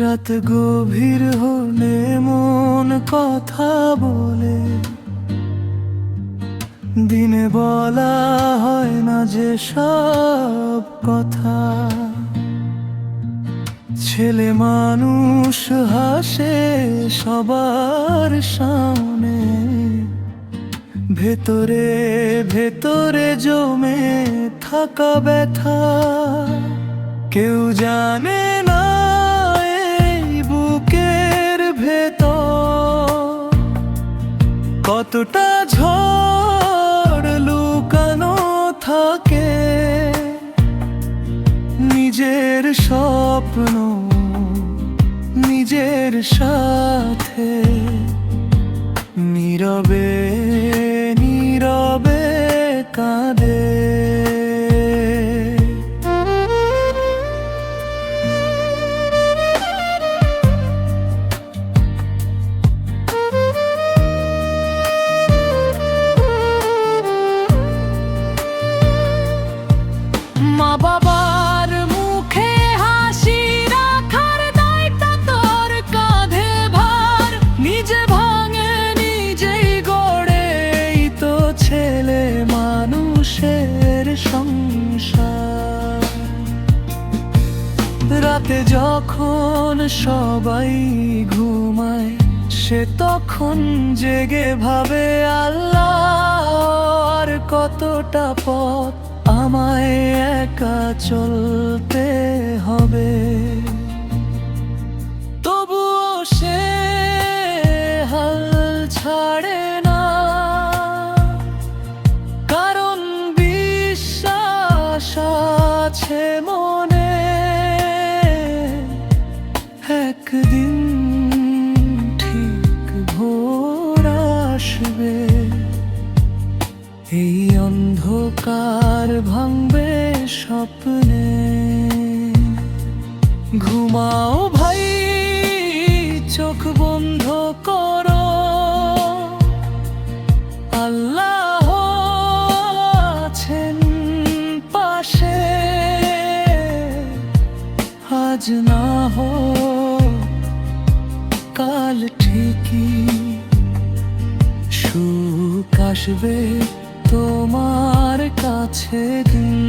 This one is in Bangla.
রাত গভীর হলে মন কথা বলে, দিনে বলা হয় না যে সব কথা। ছেলে মানুষ হাসে সবার সামনে, ভেতরে ভেতরে জমে থাকা ব্যথা কেউ জানে না। এই বুকের ভেতর কতটা ঝড় লুকানো থাকে, নিজের স্বপ্ন নিজের সাথে নীরবে নীরবে কাঁদে। মা বাবার মুখে হাসি রাখার দায়িত্ব তোর কাঁধে ভার, নিজে ভাঙে নিজেই গড়ে এই তো ছেলে মানুষের সংসার। রাতে যখন সবাই ঘুমায়, সে তখন জেগে ভাবে আল্লাহর কতটা পথ আমায় একা চলতে হবে। তবুও সে হাল ছাড়ে না, কারণ বিশ্বাস আছে মনে, একদিন ঠিক ভোর আসবে, এই অন্ধকার ভাঙবে স্বপ্নে। ঘুমাও ভাই, চোখ বন্ধ করো, আল্লাহ আছেন পাশে। আজ না হোক কাল ঠিকই সুখ আসবে তোমার কাছে দিন।